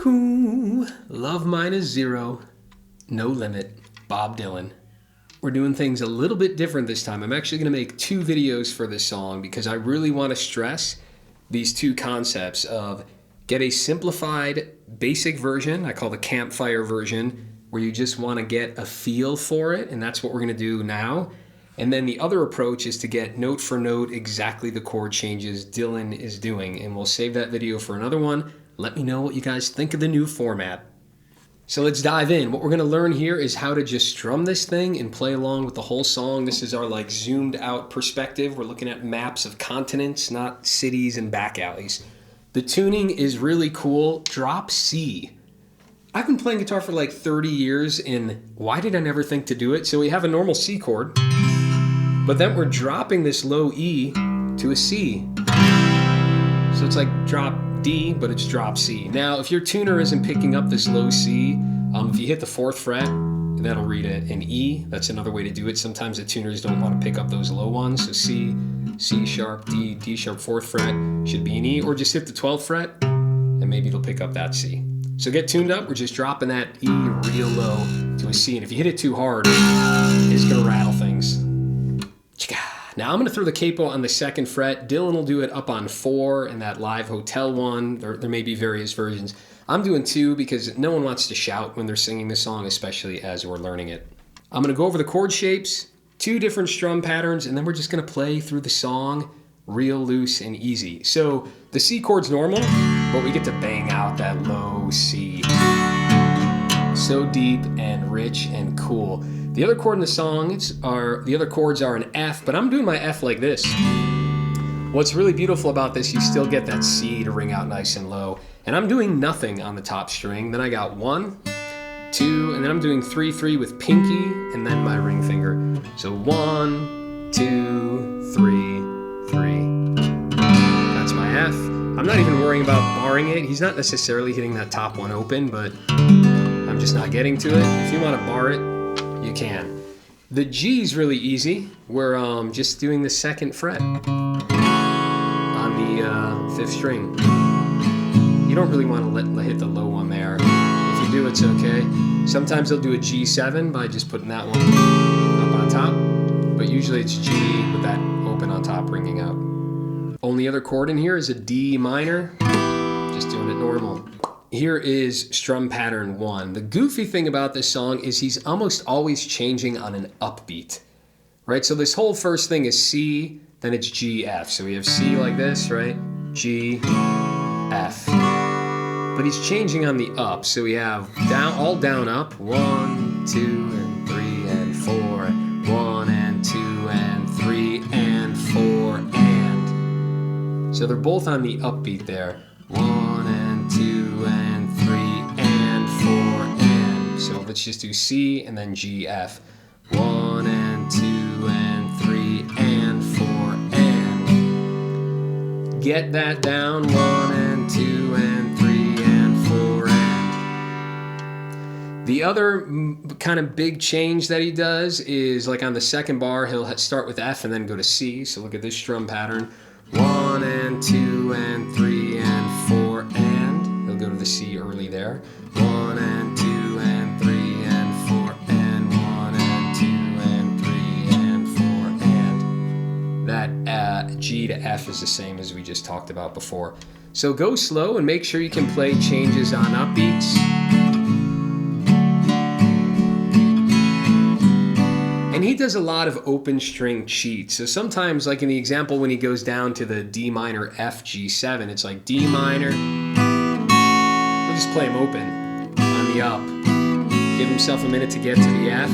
Cuckoo, love mine is zero, no limit, Bob Dylan. We're doing things a little bit different this time. I'm actually going to make two videos for this song because I really want to stress these two concepts of get a simplified basic version, I call the campfire version, where you just want to get a feel for it, and that's what we're going to do now. And then the other approach is to get note for note exactly the chord changes Dylan is doing, and we'll save that video for another one. Let me know what you guys think of the new format. So let's dive in. What we're going to learn here is how to just strum this thing and play along with the whole song. This is our zoomed out perspective. We're looking at maps of continents, not cities and back alleys. The tuning is really cool. Drop C. I've been playing guitar for 30 years, and why did I never think to do it? So we have a normal C chord, but then we're dropping this low E to a C. So it's like drop D, but it's drop C. Now, if your tuner isn't picking up this low C, if you hit the 4th fret, that'll read an E. That's another way to do it. Sometimes the tuners don't want to pick up those low ones. So C, C sharp, D, D sharp, 4th fret should be an E, or just hit the 12th fret, and maybe it'll pick up that C. So get tuned up. We're just dropping that E real low to a C, and if you hit it too hard, it's gonna rattle things. Now I'm going to throw the capo on the 2nd fret. Dylan will do it up on 4 in that live hotel one. There may be various versions. I'm doing 2 because no one wants to shout when they're singing this song, especially as we're learning it. I'm going to go over the chord shapes, 2 different strum patterns, and then we're just going to play through the song real loose and easy. So the C chord's normal, but we get to bang out that low C. So deep and rich and cool. The other chord in the song the other chords are an F, but I'm doing my F like this. What's really beautiful about this, you still get that C to ring out nice and low. And I'm doing nothing on the top string. Then I got 1, 2, and then I'm doing 3, 3 with pinky and then my ring finger. So 1, 2, 3, 3. That's my F. I'm not even worrying about barring it. He's not necessarily hitting that top one open, but I'm just not getting to it. If you want to bar it, you can. The G is really easy. We're just doing the 2nd fret on the 5th string. You don't really want to hit the low one there. If you do, it's okay. Sometimes they'll do a G7 by just putting that one up on top, but usually it's G with that open on top ringing out. Only other chord in here is a D minor, just doing it normal. Here is strum pattern 1. The goofy thing about this song is he's almost always changing on an upbeat, right? So this whole first thing is C, then it's G, F. So we have C like this, right? G, F. But he's changing on the up. So we have all down, up. 1, 2, and 3, and 4. 1, and 2, and 3, and 4, and. So they're both on the upbeat there. 1, and 2, and 3, and 4, and. So let's just do C and then G, F. 1, and 2, and 3, and 4, and. Get that down. 1, and 2, and 3, and 4, and. The other kind of big change that he does is on the 2nd bar, he'll start with F and then go to C. So look at this strum pattern. 1, and 2, and 3, and 4, and. He'll go to the C early there. 1, and 2, and 3, and 4, and 1, and 2, and 3, and 4, and. That G to F is the same as we just talked about before. So go slow and make sure you can play changes on upbeats. And he does a lot of open string cheats. So sometimes, like in the example when he goes down to the D minor, F, G7, it's like D minor. He'll just play him open on the up. Give himself a minute to get to the F.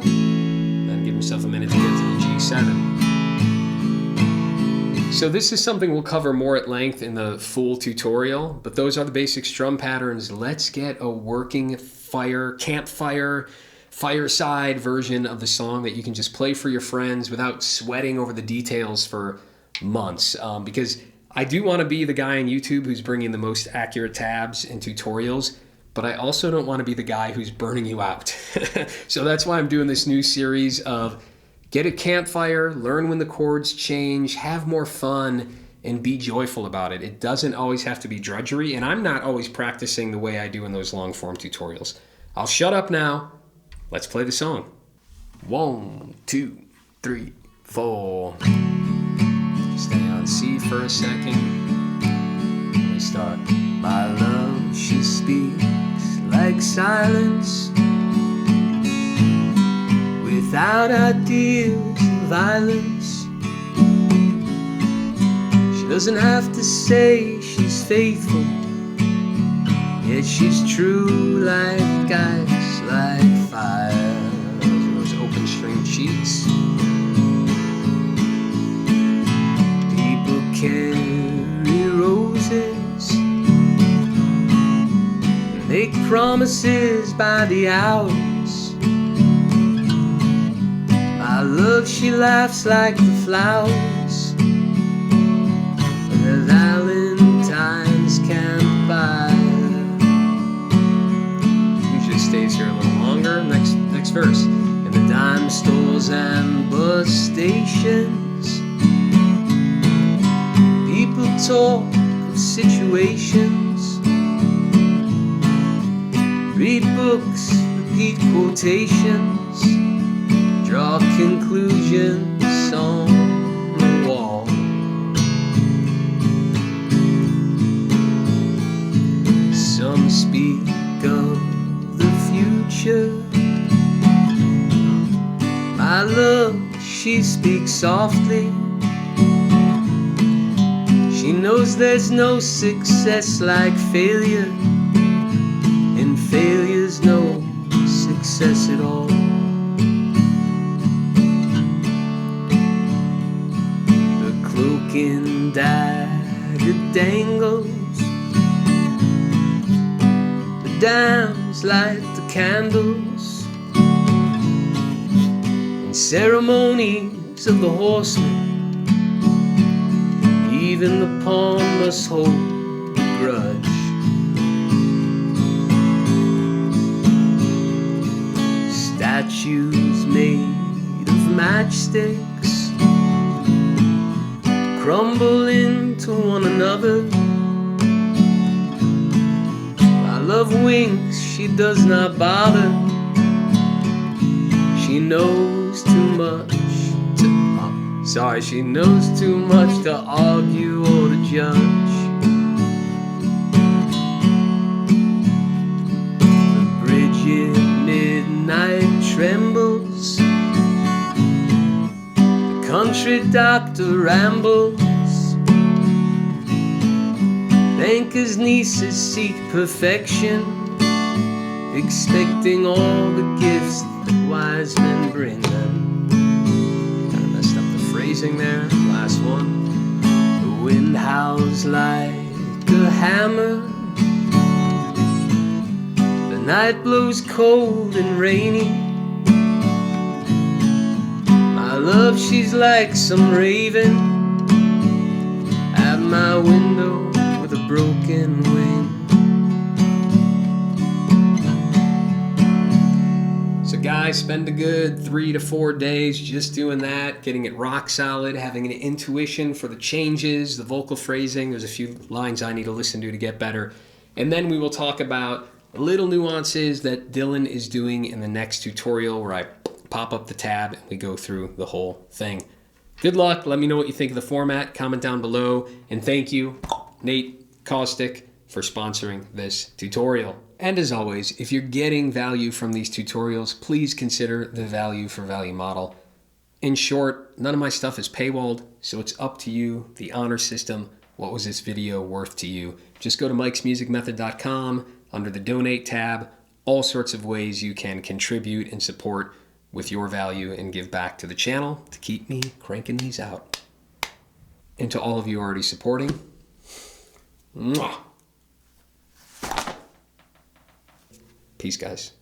Then give himself a minute to get to the G7. So this is something we'll cover more at length in the full tutorial, but those are the basic strum patterns. Let's get a working campfire, fireside version of the song that you can just play for your friends without sweating over the details for months. Because I do want to be the guy on YouTube who's bringing the most accurate tabs and tutorials, but I also don't want to be the guy who's burning you out. So that's why I'm doing this new series of get a campfire, learn when the chords change, have more fun, and be joyful about it. It doesn't always have to be drudgery, and I'm not always practicing the way I do in those long form tutorials. I'll shut up now. Let's play the song. 1, 2, 3, 4. Stay on C for a second. We start. My love, she speaks like silence, without ideals of violence. She doesn't have to say she's faithful, yet she's true like ice, like fire. Those open string cheeks. People carry roses, make promises by the hours. My love, she laughs like the flowers the Valentine's campfire. Usually stays here a little longer. Next verse. In the dime stores and bus stations, people talk of situations, read books, repeat quotations, draw conclusions on the wall. Some speak of the future. My love, she speaks softly. She knows there's no success like failure, and failure's no success at all. The cloak and dagger dangles, the dams light the candles, and ceremonies of the horsemen. Even the pawn must hold a grudge. Statues made of matchsticks crumble into one another. My love winks, she does not bother. She knows too much she knows too much to argue or to judge. The bridge in midnight trembles, the country doctor rambles, banker's nieces seek perfection, expecting all the gifts that wise men bring them. There, last one. The wind howls like a hammer, the night blows cold and rainy. My love, she's like some raven at my window with a broken wing. So guys, spend a good 3 to 4 days just doing that, getting it rock solid, having an intuition for the changes, the vocal phrasing. There's a few lines I need to listen to get better. And then we will talk about little nuances that Dylan is doing in the next tutorial where I pop up the tab and we go through the whole thing. Good luck. Let me know what you think of the format. Comment down below. And thank you, Nate Caustic, for sponsoring this tutorial. And as always, if you're getting value from these tutorials, please consider the value for value model. In short, none of my stuff is paywalled, so it's up to you, the honor system. What was this video worth to you? Just go to mikesmusicmethod.com, under the donate tab, all sorts of ways you can contribute and support with your value and give back to the channel to keep me cranking these out. And to all of you already supporting, mwah. Peace, guys.